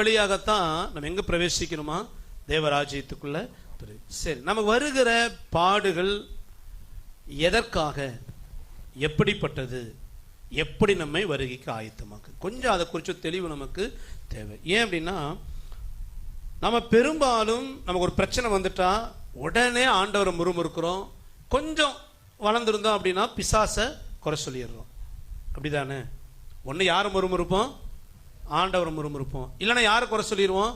வழியாகத்தான் நம்ம எங்க பிரவேசிக்கணுமா? தேவராஜ்யத்துக்குள்ள. சரி, நமக்கு வருகிற பாடுகள் எதற்காக, எப்படிப்பட்டது, எப்படி நம்மை வருகைக்கு ஆயத்தமாக்கு, கொஞ்சம் அதை குறித்து தெளிவு நமக்கு தேவை. ஏன் அப்படின்னா, நம்ம பெரும்பாலும் நமக்கு ஒரு பிரச்சனை வந்துட்டா உடனே ஆண்டவரை முறுமுறுக்கிறோம். கொஞ்சம் வளர்ந்துருந்தோம் அப்படின்னா பிசாசை குறை சொல்லிடுறோம். அப்படிதானே? ஒன்று யாரை முறுமுறுப்போம்? ஆண்டவரை முறுமுறுப்போம். இல்லைன்னா யாரை குறை சொல்லிடுவோம்?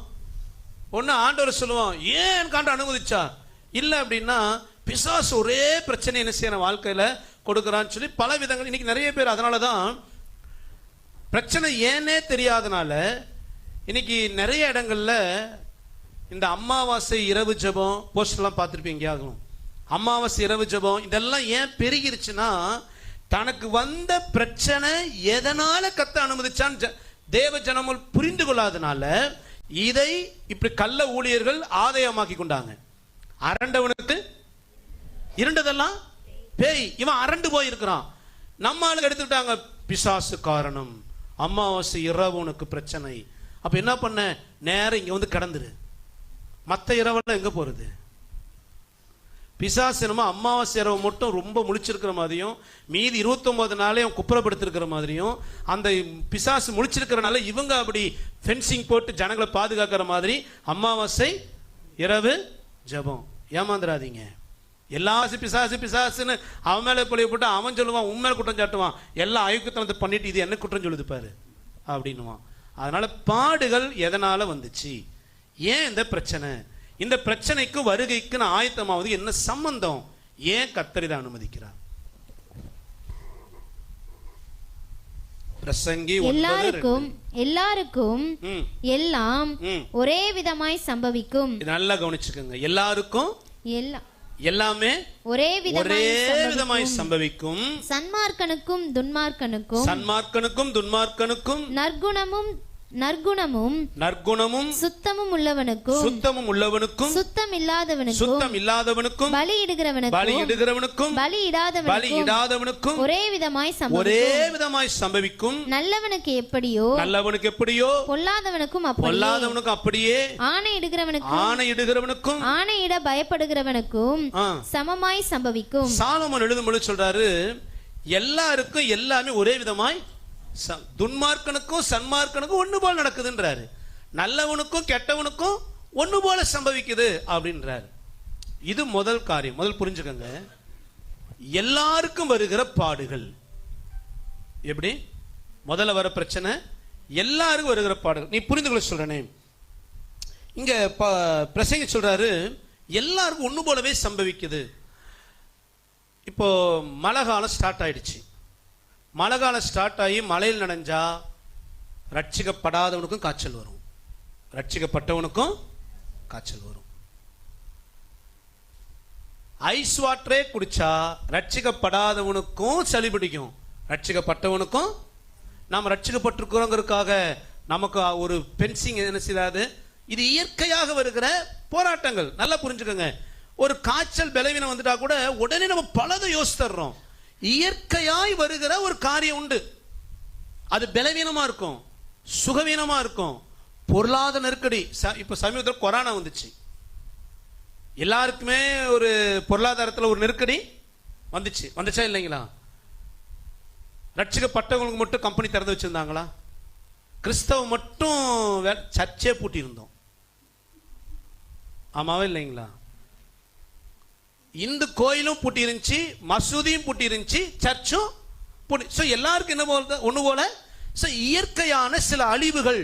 ஒன்று ஆண்டவரை சொல்லுவோம், ஏன் காண்ட அனுமதிச்சா. இல்லை அப்படின்னா பிசாசு ஒரே பிரச்சனை என்ன செய்யற வாழ்க்கையில் கொடுக்குறான்னு சொல்லி பல விதங்கள். இன்னைக்கு நிறைய பேர் அதனால தான் பிரச்சனை ஏன்னே தெரியாதனால இன்னைக்கு நிறைய இடங்கள்ல இந்த அமாவாசை இரவு ஜெபம் போஸ்டர்லாம் பார்த்துருப்பீங்க. ஆகும் அமாவாசை இரவு ஜெபம் இதெல்லாம் ஏன் பெருகிருச்சுன்னா, தனக்கு வந்த பிரச்சனை எதனால கத்த அனுமதிச்சான்னு தேவ ஜனமும் புரிந்து கொள்ளாதனால இதை இப்படி கள்ள ஊழியர்கள் ஆதாயமாக்கி கொண்டாங்க. அரண்டவனுக்கு இருண்டதெல்லாம் பேய், இவன் அரண்டு போயிருக்கிறான். நம்ம ஆளுங்க எடுத்துக்கிட்டாங்க, பிசாசு காரணம், அமாவாசை இரவு உனக்கு பிரச்சனை. அப்ப என்ன பண்ண, நேரம் இங்க வந்து கடந்துரு. மற்ற இரவெல்லாம் எங்க போறது? பிசாசு என்னமோ அமாவாசை இரவு மட்டும் ரொம்ப முழிச்சிருக்கிற மாதிரியும், மீதி 29 நாளே குப்புறப்படுத்திருக்கிற மாதிரியும், அந்த பிசாசு முழிச்சிருக்கிறனால இவங்க அப்படி ஃபென்சிங் போட்டு ஜனங்களை பாதுகாக்கிற மாதிரி அமாவாசை இரவு ஜெபம். ஏமாந்துடாதீங்க. எல்லா பிசாசு பிசாசுன்னு அவன் மேலே பொழிய போட்டு அவன் சொல்லுவான், உண்மையில குற்றம் சாட்டுவான். எல்லா அயுக்குத்தனத்தை பண்ணிட்டு இது என்ன குற்றம் சொல்லுது பாரு அப்படின்னுவான். அதனால பாடுகள் எதனால வந்துச்சு, ஏன் இந்த பிரச்சனை, இந்த பிரச்சனைக்கு வருகைக்கு நான் ஆயத்தமாவது என்ன சம்பந்தம், ஏன் கர்த்தர் இதை அனுமதிக்கிறார்? பிரசங்கி எல்லாருக்கும் எல்லாம் ஒரே விதமாய் சம்பவிக்கும். நல்லா கவனிச்சுக்கோங்க. எல்லாருக்கும் எல்லாமே ஒரே விதமாய் சம்பவிக்கும். சன்மார்க்கனுக்கும் துன்மார்க்கனுக்கும் நற்குணமும் சுத்தமும் உள்ளவனுக்கும் சுத்தம் இல்லாதவனுக்கும் பலியிடுகிறவனுக்கும் பலியிடாதவனுக்கும் ஒரே விதமாய் சம்பவிக்கும். நல்லவனுக்கு எப்படியோ பொல்லாதவனுக்கும் அப்படியே ஆணையிடுகிறவனுக்கும் ஆணையிட பயப்படுகிறவனுக்கும் சமமாய் சம்பவிக்கும். சாலமோன் எழுதும்போது சொல்றாரு, எல்லாருக்கும் எல்லாமே ஒரே விதமாய், துன்மார்க்கனுக்கும் சன்மார்க்கனுக்கும் ஒண்ணு போல நடக்குதுன்றாரு, நல்லவனுக்கும் கெட்டவனுக்கும் ஒண்ணு போல சம்பவிக்குது அப்படின்றாரு. இது முதல் காரியம். முதல் புரிஞ்சுக்கங்க, எல்லாருக்கும் வருகிற பாடுகள் எப்படி, முதல்ல வர பிரச்சனை எல்லாருக்கும் வருகிற பாடுகள். நீ புரிந்து கொள்ள சொல்றேனே, இங்க பிரசங்கி சொல்றாரு எல்லாருக்கும் ஒண்ணு போலவே சம்பவிக்குது. இப்போ மழை காலம் ஸ்டார்ட் ஆயிடுச்சு. மழை காலம் ஸ்டார்ட் ஆகி மழையில் நனைஞ்சா ரட்சிக்கப்படாதவனுக்கும் காய்ச்சல் வரும், ரட்சிக்கப்பட்டவனுக்கும் காய்ச்சல் வரும். ஐஸ் வாட்டரே குடிச்சா ரட்சிக்கப்படாதவனுக்கும் சளி பிடிக்கும், ரட்சிக்கப்பட்டவனுக்கும். நாம் ரட்சிக்கப்பட்டிருக்கிறோங்கிறதுக்காக நமக்கு ஒரு பென்சிங் என்ன செய்யாது. இது இயற்கையாக வருகிற போராட்டங்கள். நல்லா புரிஞ்சுக்கோங்க. ஒரு காய்ச்சல் பலவீனம் வந்துட்டா கூட உடனே நம்ம பலதை யோசித்துறோம். இயற்கையாய் வருகிற ஒரு காரியம் உண்டு. அது பலவீனமா இருக்கும், சுகவீனமா இருக்கும், பொருளாதார நெருக்கடி. இப்ப சமீபத்தில் கொரோனா வந்துச்சு, எல்லாருக்குமே ஒரு பொருளாதாரத்தில் ஒரு நெருக்கடி வந்துச்சா இல்லைங்களா? ரட்சிக்கப்பட்டவங்களுக்கு மட்டும் கம்பெனி திறந்து வச்சிருந்தாங்களா? கிறிஸ்தவ மட்டும் சர்ச்சே பூட்டி இருந்தோம். ஆமாவா இல்லைங்களா? இந்து கோயிலும் பூட்டி இருந்துச்சு, மசூதியும் பூட்டி இருந்துச்சு, சர்ச்சும் பூட்டி. எல்லாருக்கும் என்ன போல ஒண்ணு போல. இயற்கையான சில அழிவுகள்,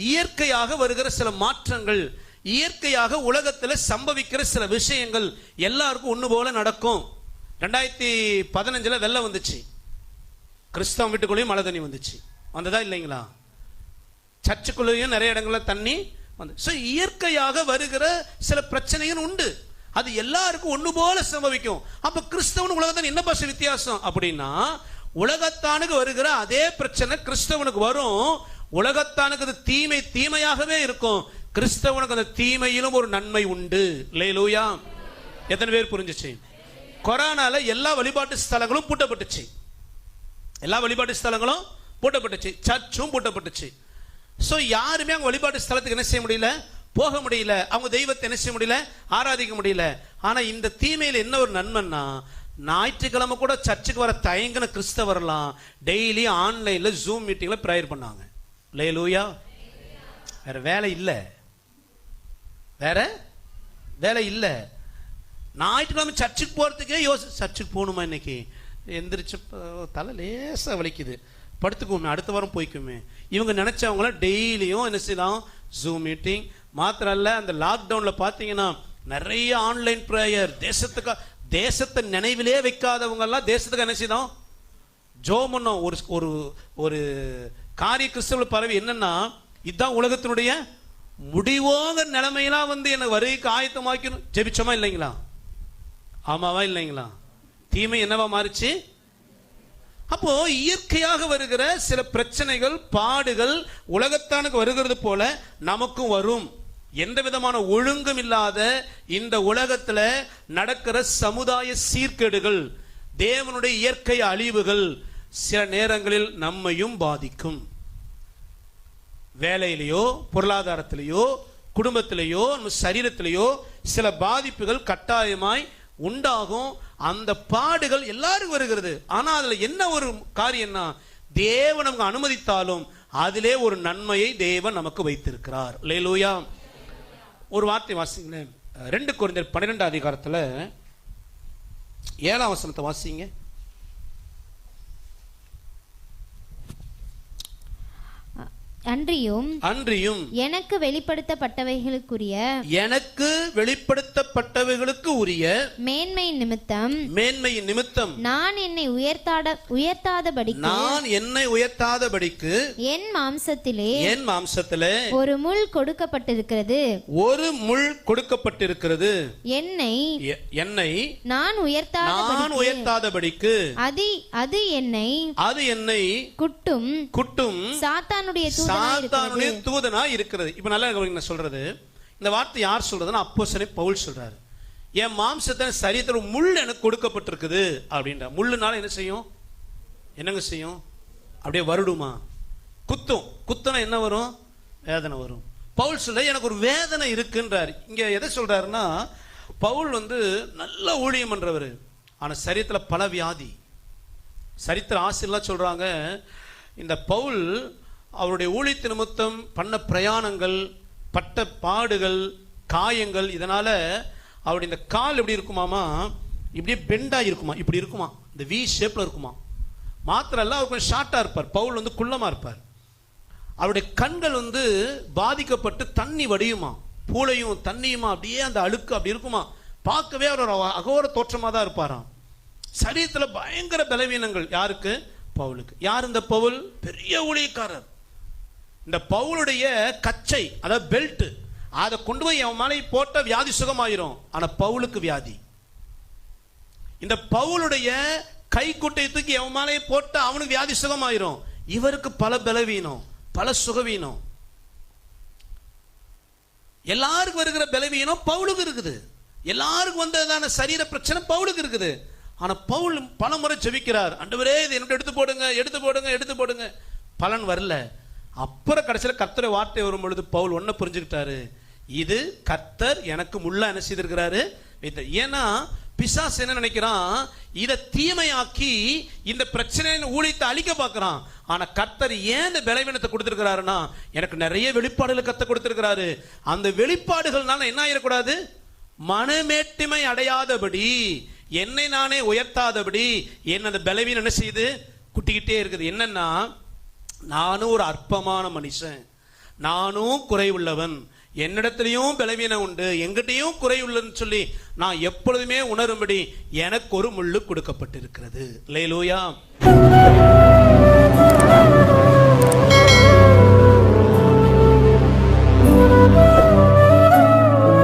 இயற்கையாக வருகிற சில மாற்றங்கள், இயற்கையாக உலகத்தில் சம்பவிக்கிற சில விஷயங்கள் எல்லாருக்கும் ஒண்ணு போல நடக்கும். 2015 வெள்ளம் வந்துச்சு, கிறிஸ்தவ வீட்டுக்குள்ளேயும் மழை தண்ணி வந்துச்சு. வந்ததா இல்லைங்களா? சர்ச்சுக்குள்ளேயும் நிறைய இடங்கள்ல தண்ணி வந்து. இயற்கையாக வருகிற சில பிரச்சனைகள் உண்டு, அது எல்லாருக்கும் ஒண்ணு போல சம்பவிக்கும். அப்ப கிறிஸ்தவன் உலகத்தான் என்ன பாஷை வித்தியாசம் அப்படின்னா, உலகத்தானுக்கு வருகிற அதே பிரச்சனை கிறிஸ்தவனுக்கு வரும். உலகத்தானுக்கு அது தீமை தீமையாகவே இருக்கும், கிறிஸ்தவனுக்கு அந்த தீமையிலும் ஒரு நன்மை உண்டு. அல்லேலூயா. எத்தனை பேர் புரிஞ்சுச்சு? கொரோனால எல்லா வழிபாட்டு ஸ்தலங்களும் பூட்டப்பட்டுச்சு, எல்லா வழிபாட்டு ஸ்தலங்களும் பூட்டப்பட்டுச்சு, சர்ச்சும் பூட்டப்பட்டுச்சு. சோ யாருமே அவங்க வழிபாட்டு ஸ்தலத்துக்கு என்ன செய்ய முடியல, போக முடியல. அவங்க தெய்வத்தை என்ன செய்ய முடியல, ஆராதிக்க முடியல. ஆனா இந்த தீமையில என்ன ஒரு நன்மைன்னா, ஞாயிற்றுக்கிழமை கூட சர்ச்சுக்கு வர தயங்கின கிறிஸ்தவர்லாம் டெய்லி ஆன்லைன்ல ஜூம் மீட்டிங்ல பிரேயர் பண்ணாங்க. அல்லேலூயா. வேற வேலை இல்லை, வேற வேலை இல்லை. ஞாயிற்றுக்கிழமை சர்ச்சுக்கு போறதுக்கே சர்ச்சுக்கு போகணுமா, இன்னைக்கு எந்திரிச்சு தலை லேசா வலிக்குது, படுத்துக்குவோமே, அடுத்த வாரம் போய்க்குமே. இவங்க நினைச்சவங்கள டெய்லியும் என்ன செய்யலாம், ஜூம் மீட்டிங். மாத்திரம் இல்ல, அந்த லாக்டவுன்ல பாத்தீங்கன்னா நிறைய ஆன்லைன் பிரேயர். தேசத்தை நினைவிலே வைக்காதவங்க எல்லாம் தேசத்துக்கு என்ன செய்யணும், ஜோம் பண்ணோம். ஒரு ஒரு காரிய கிறிஸ்தவ பரவி என்னன்னா, இதுதான் உலகத்தினுடைய முடிவோங்க நிலைமையெல்லாம் வந்து என்ன வருகைக்கு ஆயத்தமாக்கணும். ஜெபிச்சோமா இல்லைங்களா, ஆமாவா இல்லைங்களா? தீமை என்னவா மாறிச்சு? அப்போ இயற்கையாக வருகிற சில பிரச்சனைகள், பாடுகள் உலகத்தானுக்கு வருகிறது போல நமக்கும் வரும். எந்த விதமான ஒழுங்கும் இல்லாத இந்த உலகத்துல நடக்கிற சமுதாய சீர்கேடுகள், தேவனுடைய இயற்கை அழிவுகள் சில நேரங்களில் நம்மையும் பாதிக்கும். வேலையிலேயோ, பொருளாதாரத்திலேயோ, குடும்பத்திலேயோ, நம்ம சரீரத்திலேயோ சில பாதிப்புகள் கட்டாயமாய் உண்டாகும். அந்த பாடுகள் எல்லாருக்கும் வருகிறது. ஆனா அதுல என்ன ஒரு காரியம்னா, தேவன் நமக்கு அனுமதித்தாலும் அதிலே ஒரு நன்மையை தேவன் நமக்கு வைத்திருக்கிறார். அல்லேலூயா. ஒரு வார்த்தை வாசிங்களேன், 2 கொரிந்தியர் 12 அதிகாரத்துல 7ஆம் வசனத்தை வாசிங்க. அன்றியும் எனக்கு வெளிப்படுத்தப்பட்டவைகளுக்குரிய உரிய மேன்மையின் நிமித்தம் நான் என்னை உயர்த்தாதபடிக்கு என் மாம்சத்திலே ஒரு முள் கொடுக்கப்பட்டிருக்கிறது. என்னை நான் உயர்த்தாதபடிக்கு அது என்னை குட்டும் சாத்தானுடைய தூதனா இருக்கிறது. இப்ப நல்லா சொல்றது, இந்த வார்த்தை யார் சொல்றதுன்னா அப்போஸ்தலன் பவுல் சொல்றாரு. என் மாம்சத்தை சரீரத்துல முள் எனக்கு கொடுக்கப்பட்டிருக்குது அப்படின்ற. முள்ளுனால என்ன செய்யும், என்னங்க செய்யும், அப்படியே வருடுமா, குத்துனா என்ன வரும், வேதனை வரும். பவுல் சொல்ற எனக்கு ஒரு வேதனை இருக்குன்றார். இங்க எதை சொல்றாருன்னா, பவுல் வந்து நல்ல ஊழியம் பண்றவர், ஆனா சரீரத்துல பல வியாதி. சரித்திர ஆசிரியர்லாம் சொல்றாங்க, இந்த பவுல் அவருடைய ஊழியத்து நிமித்தம் பண்ண பிரயாணங்கள், பட்ட பாடுகள், காயங்கள், இதனால அவருடைய இந்த கால் எப்படி இருக்குமாமா, இப்படியே பெண்டா இருக்குமா, இப்படி இருக்குமா, இந்த வி ஷேப்ல இருக்குமா. மாத்திரம் இல்ல, அவர் கொஞ்சம் ஷார்ட்டா இருப்பார். பவுல் வந்து குள்ளமா இருப்பார். அவருடைய கண்கள் வந்து பாதிக்கப்பட்டு தண்ணி வடியுமா, பூளையும் தண்ணியுமா, அப்படியே அந்த அழுக்கு அப்படி இருக்குமா. பார்க்கவே அவர் அகோர தோற்றமா தான் இருப்பாராம். சரீரத்துல பயங்கர பலவீனங்கள். யாருக்கு? பவுலுக்கு. யார் இந்த பவுல்? பெரிய ஊழியக்காரர். இந்த பவுலுடைய கச்சை, அதாவது பெல்ட், அதை கொண்டு போய் அவன் மேலே போட்ட வியாதி சுகமாயிரும். ஆனா பவுலுக்கு வியாதி. இந்த பவுலுடைய கைக்குட்டை தூக்கி அவன் மேலே போட்ட அவனுக்கு வியாதி சுகமாயிரும். இவருக்கு பல பலவீனம், பல சுகவீனம். எல்லாருக்கும் வருகிற பலவீனம் பவுலுக்கு இருக்குது. எல்லாருக்கும் வந்ததான சரீர பிரச்சனை பவுலுக்கு இருக்குது. ஆனா பவுல் பல முறை ஜெபிக்கிறார், ஆண்டவரே இதை என்னோட எடுத்து போடுங்க. பலன் வரல. அப்புறம் கடைசியில் கர்த்தர் வார்த்தை வரும் பொழுது பவுல் ஒன்ன புரிஞ்சுக்கிட்டாரு, இது கர்த்தர் எனக்கு முள்ள என்ன செய்திருக்கிறாரு. ஏன்னா பிசாசு என்ன நினைக்கிறான், இதை தீமையாக்கி இந்த பிரச்சனையை ஊழியத்தை அழிக்க பார்க்கிறான். ஆனா கர்த்தர் ஏன் இந்த பலவீனத்தை கொடுத்திருக்கிறாருன்னா, எனக்கு நிறைய வெளிப்பாடுகளை கர்த்தர் கொடுத்திருக்கிறாரு. அந்த வெளிப்பாடுகள்னால என்ன ஆயிடக்கூடாது, மனமேட்டிமை அடையாதபடி, என்னை நானே உயர்த்தாதபடி என்ன அந்த பலவீனம் என்ன செய்யுது, குட்டிக்கிட்டே இருக்குது. என்னன்னா, நானும் ஒரு அற்பமான மனுஷன், நானும் குறைவுள்ளவன், என்னிடத்திலையும் பலவீனம் உண்டு, எங்கிட்டையும் குறைவுள்ளன்னு சொல்லி நான் எப்பொழுதுமே உணரும்படி எனக்கு ஒரு முள்ளு கொடுக்கப்பட்டிருக்கிறது. அல்லேலூயா.